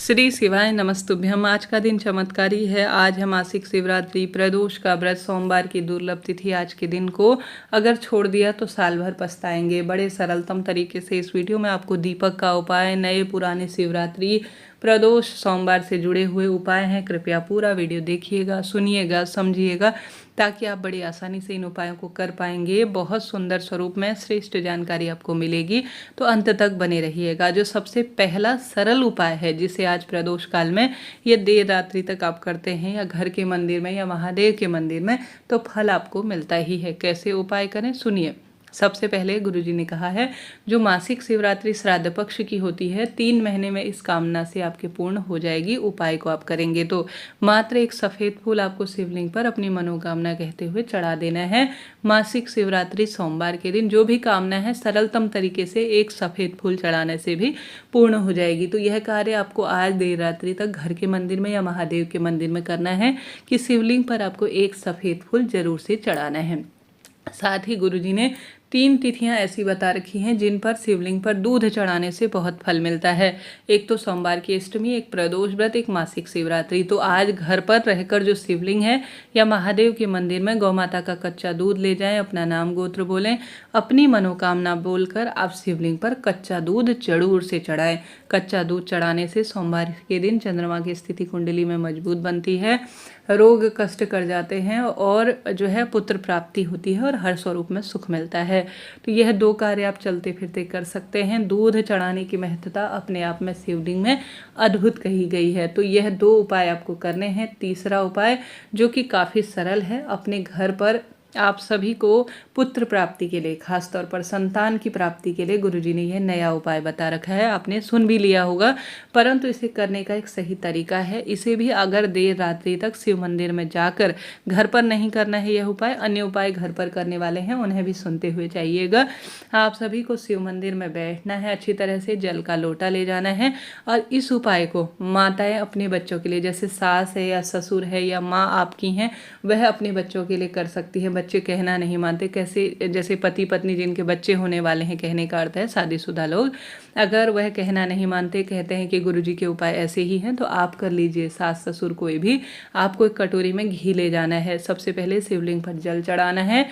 श्री शिवाय नमस्तुभ्यम। आज का दिन चमत्कारी है। आज है मासिक शिवरात्रि, प्रदोष का व्रत, सोमवार की दुर्लभ तिथि। आज के दिन को अगर छोड़ दिया तो साल भर पछताएंगे। बड़े सरलतम तरीके से इस वीडियो में आपको दीपक का उपाय, नए पुराने शिवरात्रि, प्रदोष, सोमवार से जुड़े हुए उपाय हैं। कृपया पूरा वीडियो देखिएगा, सुनिएगा, समझिएगा, ताकि आप बड़ी आसानी से इन उपायों को कर पाएंगे। बहुत सुंदर स्वरूप में श्रेष्ठ जानकारी आपको मिलेगी, तो अंत तक बने रहिएगा। जो सबसे पहला सरल उपाय है, जिसे आज प्रदोष काल में ये देर रात्रि तक आप करते हैं, या घर के मंदिर में या महादेव के मंदिर में, तो फल आपको मिलता ही है। कैसे उपाय करें, सुनिए। सबसे पहले गुरुजी ने कहा है, जो मासिक शिवरात्रि श्राद्ध पक्ष की होती है, 3 महीने में इस कामना से आपके पूर्ण हो जाएगी। उपाय को आप करेंगे तो मात्र एक सफ़ेद फूल आपको शिवलिंग पर अपनी मनोकामना कहते हुए चढ़ा देना है। मासिक शिवरात्रि सोमवार के दिन जो भी कामना है, सरलतम तरीके से एक सफ़ेद फूल चढ़ाने से भी पूर्ण हो जाएगी। तो यह कार्य आपको आज देर रात्रि तक घर के मंदिर में या महादेव के मंदिर में करना है कि शिवलिंग पर आपको एक सफ़ेद फूल जरूर से चढ़ाना है। साथ ही गुरुजी ने 3 तिथियां ऐसी बता रखी हैं जिन पर शिवलिंग पर दूध चढ़ाने से बहुत फल मिलता है। एक तो सोमवार की अष्टमी, एक प्रदोष व्रत, एक मासिक शिवरात्रि। तो आज घर पर रहकर जो शिवलिंग है या महादेव के मंदिर में गौ माता का कच्चा दूध ले जाएं, अपना नाम गोत्र बोलें, अपनी मनोकामना बोलकर आप शिवलिंग पर कच्चा दूध जरूर से चढ़ाएं। कच्चा दूध चढ़ाने से सोमवार के दिन चंद्रमा की स्थिति कुंडली में मजबूत बनती है, रोग कष्ट कर जाते हैं, और जो है पुत्र प्राप्ति होती है, और हर स्वरूप में सुख मिलता है। तो यह 2 कार्य आप चलते फिरते कर सकते हैं। दूध चढ़ाने की महत्ता अपने आप में शिवलिंग में अद्भुत कही गई है। तो यह 2 उपाय आपको करने हैं। तीसरा उपाय जो कि काफ़ी सरल है, अपने घर पर आप सभी को पुत्र प्राप्ति के लिए, खासतौर पर संतान की प्राप्ति के लिए गुरुजी ने यह नया उपाय बता रखा है। आपने सुन भी लिया होगा, परंतु इसे करने का एक सही तरीका है। इसे भी अगर देर रात्रि तक शिव मंदिर में जाकर, घर पर नहीं करना है यह उपाय, अन्य उपाय घर पर करने वाले हैं, उन्हें भी सुनते हुए जाइएगा। आप सभी को शिव मंदिर में बैठना है, अच्छी तरह से जल का लोटा ले जाना है, और इस उपाय को माताएं अपने बच्चों के लिए, जैसे सास है या ससुर है या माँ आपकी हैं, वह अपने बच्चों के लिए कर सकती है। बच्चे कहना नहीं मानते, कैसे, जैसे पति पत्नी जिनके बच्चे होने वाले हैं, कहने का अर्थ है शादीशुदा लोग, अगर वह कहना नहीं मानते, कहते हैं कि गुरुजी के उपाय ऐसे ही हैं, तो आप कर लीजिए। सास ससुर कोई भी, आपको एक कटोरी में घी ले जाना है, सबसे पहले शिवलिंग पर जल चढ़ाना है,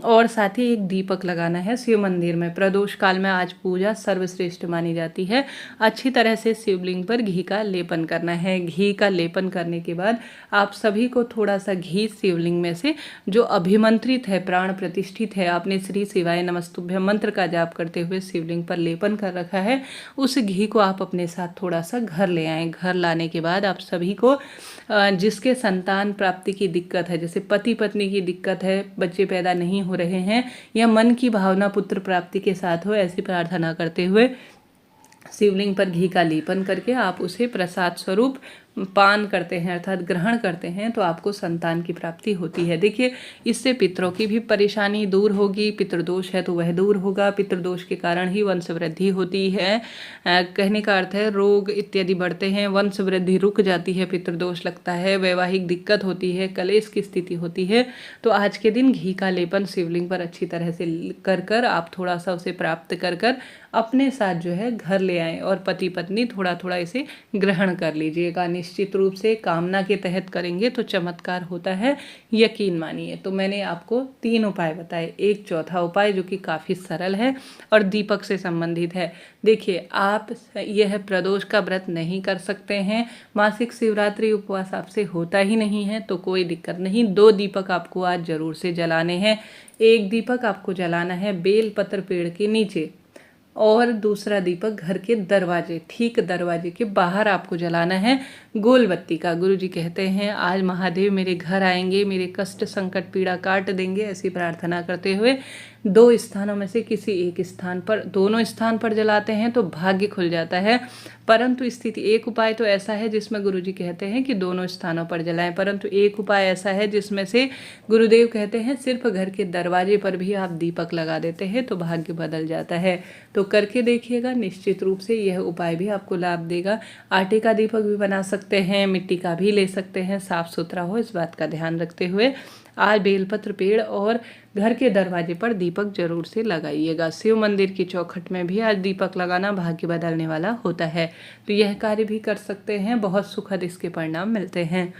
और साथ ही एक दीपक लगाना है शिव मंदिर में। प्रदोष काल में आज पूजा सर्वश्रेष्ठ मानी जाती है। अच्छी तरह से शिवलिंग पर घी का लेपन करना है। घी का लेपन करने के बाद आप सभी को थोड़ा सा घी शिवलिंग में से, जो अभिमंत्रित है, प्राण प्रतिष्ठित है, आपने श्री शिवाय नमस्तुभ्यम मंत्र का जाप करते हुए शिवलिंग पर लेपन कर रखा है, उस घी को आप अपने साथ थोड़ा सा घर ले आएँ। घर लाने के बाद आप सभी को, जिसके संतान प्राप्ति की दिक्कत है, जैसे पति पत्नी की दिक्कत है, बच्चे पैदा नहीं हो रहे हैं, या मन की भावना पुत्र प्राप्ति के साथ हो, ऐसी प्रार्थना करते हुए शिवलिंग पर घी का लेपन करके आप उसे प्रसाद स्वरूप पान करते हैं, अर्थात ग्रहण करते हैं, तो आपको संतान की प्राप्ति होती है। देखिए, इससे पितरों की भी परेशानी दूर होगी। पितृदोष है तो वह दूर होगा। पितृदोष के कारण ही वंश वृद्धि होती है। कहने का अर्थ है रोग इत्यादि बढ़ते हैं, वंश वृद्धि रुक जाती है, पितृदोष लगता है, वैवाहिक दिक्कत होती है, कलेश की स्थिति होती है। तो आज के दिन घी का लेपन शिवलिंग पर अच्छी तरह से कर आप थोड़ा सा उसे प्राप्त कर अपने साथ जो है घर ले आएँ, और पति पत्नी थोड़ा थोड़ा इसे ग्रहण कर लीजिएगा। निश्चित रूप से कामना के तहत करेंगे तो चमत्कार होता है, यकीन मानिए। तो मैंने आपको 3 उपाय बताए। एक चौथा उपाय जो कि काफ़ी सरल है और दीपक से संबंधित है। देखिए, आप यह प्रदोष का व्रत नहीं कर सकते हैं, मासिक शिवरात्रि उपवास आपसे होता ही नहीं है, तो कोई दिक्कत नहीं। 2 दीपक आपको आज जरूर से जलाने हैं। एक दीपक आपको जलाना है बेलपत्र पेड़ के नीचे, और दूसरा दीपक घर के दरवाजे, ठीक दरवाजे के बाहर आपको जलाना है, गोल बत्ती का। गुरुजी कहते हैं आज महादेव मेरे घर आएंगे, मेरे कष्ट संकट पीड़ा काट देंगे, ऐसी प्रार्थना करते हुए 2 स्थानों में से किसी एक स्थान पर, दोनों स्थान पर जलाते हैं तो भाग्य खुल जाता है। परंतु स्थिति, एक उपाय तो ऐसा है जिसमें गुरुजी कहते हैं कि दोनों स्थानों पर जलाएं, परंतु एक उपाय ऐसा है जिसमें से गुरुदेव कहते हैं सिर्फ घर के दरवाजे पर भी आप दीपक लगा देते हैं तो भाग्य बदल जाता है। तो करके देखिएगा, निश्चित रूप से यह उपाय भी आपको लाभ देगा। आटे का दीपक भी बना सकते हैं, मिट्टी का भी ले सकते हैं, साफ सुथरा हो, इस बात का ध्यान रखते हुए आज बेलपत्र पेड़ और घर के दरवाजे पर दीपक जरूर से लगाइएगा। शिव मंदिर की चौखट में भी आज दीपक लगाना भाग्य बदलने वाला होता है, तो यह कार्य भी कर सकते हैं, बहुत सुखद इसके परिणाम मिलते हैं।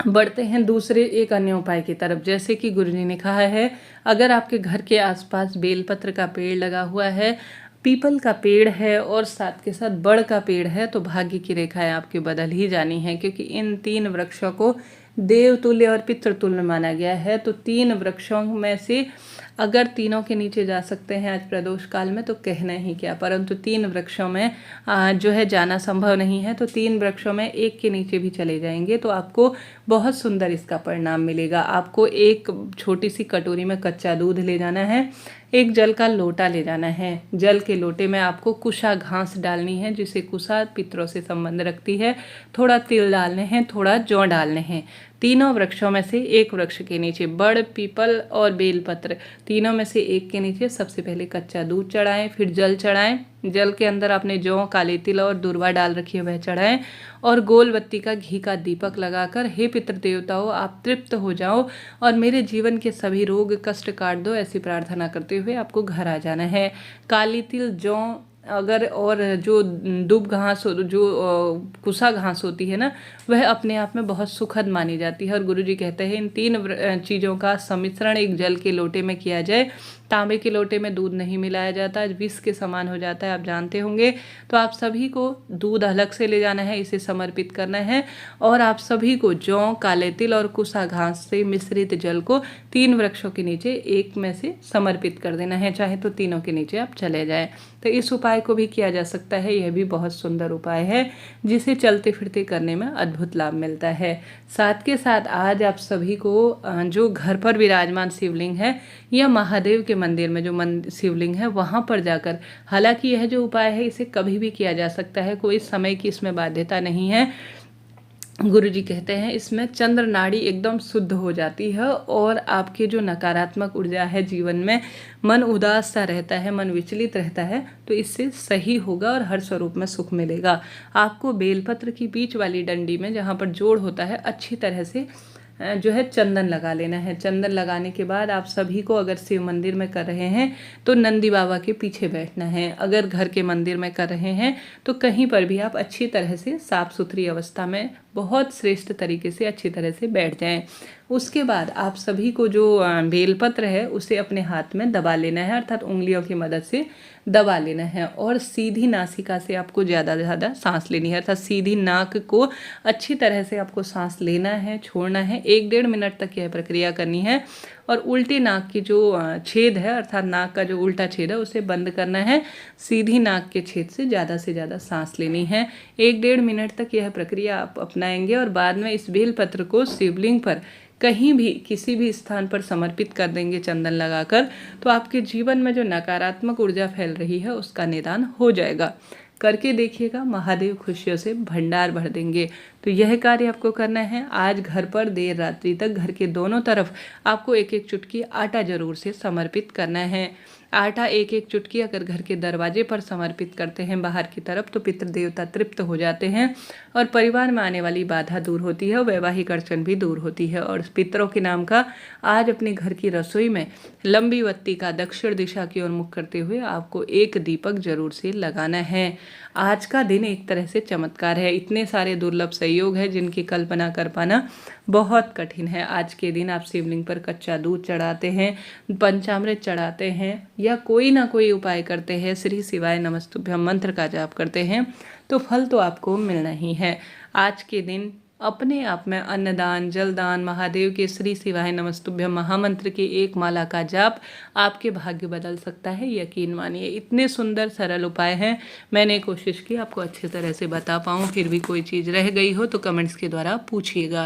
बढ़ते हैं दूसरे एक अन्य उपाय की तरफ। जैसे कि गुरुजी ने कहा है, अगर आपके घर के आसपास बेलपत्र का पेड़ लगा हुआ है, पीपल का पेड़ है और साथ के साथ बड़ का पेड़ है, तो भाग्य की रेखाएं आपकी बदल ही जानी है, क्योंकि इन 3 वृक्षों को देवतुल्य और पितृतुल्य माना गया है। तो 3 वृक्षों में से अगर तीनों के नीचे जा सकते हैं आज प्रदोष काल में तो कहना ही क्या, परंतु 3 वृक्षों में जो है जाना संभव नहीं है, तो 3 वृक्षों में एक के नीचे भी चले जाएंगे तो आपको बहुत सुंदर इसका परिणाम मिलेगा। आपको एक छोटी सी कटोरी में कच्चा दूध ले जाना है, एक जल का लोटा ले जाना है। जल के लोटे में आपको कुशा घास डालनी है, जिसे कुशा पितरों से संबंध रखती है। थोड़ा तिल डालने हैं, थोड़ा जौ डालने हैं। तीनों वृक्षों में से एक वृक्ष के नीचे, बड़, पीपल और बेलपत्र, तीनों में से एक के नीचे सबसे पहले कच्चा दूध चढ़ाएं, फिर जल चढ़ाएं। जल के अंदर आपने जौ, काले तिल और दूर्वा डाल रखी है वह चढ़ाएं, और गोल बत्ती का घी का दीपक लगाकर, हे पितृ देवताओं आप तृप्त हो जाओ और मेरे जीवन के सभी रोग कष्ट काट दो, ऐसी प्रार्थना करते हुए आपको घर आ जाना है। काली तिल, जौ अगर और जो दूब घास जो कुसा घास होती है ना, वह अपने आप में बहुत सुखद मानी जाती है। और गुरुजी कहते हैं इन 3 चीज़ों का सम्मिश्रण एक जल के लोटे में किया जाए। तांबे के लोटे में दूध नहीं मिलाया जाता, विष के समान हो जाता है, आप जानते होंगे। तो आप सभी को दूध अलग से ले जाना है, इसे समर्पित करना है, और आप सभी को जौ, काले तिल और कुसा घास से मिश्रित जल को 3 वृक्षों के नीचे एक में से समर्पित कर देना है, चाहे तो तीनों के नीचे आप चले जाएं। तो इस उपाय को भी किया जा सकता है, यह भी बहुत सुंदर उपाय है, जिसे चलते फिरते करने में अद्भुत लाभ मिलता है। साथ के साथ आज आप सभी को जो घर पर विराजमान शिवलिंग है या महादेव के मंदिर में जो शिवलिंग है वहाँ पर जाकर, हालांकि यह जो उपाय है इसे कभी भी किया जा सकता है, कोई समय की इसमें बाध्यता नहीं है। गुरुजी कहते हैं इसमें चंद्र नाड़ी एकदम शुद्ध हो जाती है और आपके जो नकारात्मक ऊर्जा है जीवन में, मन उदास सा रहता है, मन विचलित रहता है, तो इससे सही होगा और हर स्वरूप में सुख मिलेगा। आपको बेलपत्र की बीच वाली डंडी में जहाँ पर जोड़ होता है अच्छी तरह से जो है चंदन लगा लेना है। चंदन लगाने के बाद आप सभी को, अगर शिव मंदिर में कर रहे हैं तो नंदी बाबा के पीछे बैठना है, अगर घर के मंदिर में कर रहे हैं तो कहीं पर भी आप अच्छी तरह से साफ सुथरी अवस्था में बहुत श्रेष्ठ तरीके से अच्छी तरह से बैठ जाएं। उसके बाद आप सभी को जो बेलपत्र है उसे अपने हाथ में दबा लेना है, अर्थात उंगलियों की मदद से दबा लेना है, और सीधी नासिका से आपको ज़्यादा से ज़्यादा सांस लेनी है, अर्थात सीधी नाक को अच्छी तरह से आपको सांस लेना है, छोड़ना है। 1-1.5 मिनट तक यह प्रक्रिया करनी है, और उल्टी नाक की जो छेद है, अर्थात नाक का जो उल्टा छेद है उसे बंद करना है। सीधी नाक के छेद से ज़्यादा सांस लेनी है। 1-1.5 मिनट तक यह प्रक्रिया आप अपनाएंगे, और बाद में इस बेलपत्र को शिवलिंग पर कहीं भी किसी भी स्थान पर समर्पित कर देंगे चंदन लगाकर, तो आपके जीवन में जो नकारात्मक ऊर्जा फैल रही है उसका निदान हो जाएगा। करके देखिएगा, महादेव खुशियों से भंडार भर देंगे। तो यह कार्य आपको करना है। आज घर पर देर रात्रि तक घर के दोनों तरफ आपको 1-1 चुटकी आटा जरूर से समर्पित करना है। आटा 1-1 चुटकी अगर घर के दरवाजे पर समर्पित करते हैं बाहर की तरफ, तो पितृ देवता तृप्त हो जाते हैं और परिवार में आने वाली बाधा दूर होती है, वैवाहिक अड़चन भी दूर होती है। और पितरों के नाम का आज अपने घर की रसोई में लंबी बत्ती का दक्षिण दिशा की ओर मुख करते हुए आपको एक दीपक जरूर से लगाना है। आज का दिन एक तरह से चमत्कार है। इतने सारे दुर्लभ संयोग है जिनकी कल्पना कर पाना बहुत कठिन है। आज के दिन आप शिवलिंग पर कच्चा दूध चढ़ाते हैं, पंचामृत चढ़ाते हैं, या कोई ना कोई उपाय करते हैं, श्री शिवाय नमस्तुभ्यम मंत्र का जाप करते हैं, तो फल तो आपको मिलना ही है। आज के दिन अपने आप में अन्नदान, जलदान, महादेव के श्री शिवाय नमस्तुभ्यम महामंत्र की 1 माला का जाप आपके भाग्य बदल सकता है, यकीन मानिए। इतने सुंदर सरल उपाय हैं। मैंने कोशिश की आपको अच्छी तरह से बता पाऊँ, फिर भी कोई चीज़ रह गई हो तो कमेंट्स के द्वारा पूछिएगा।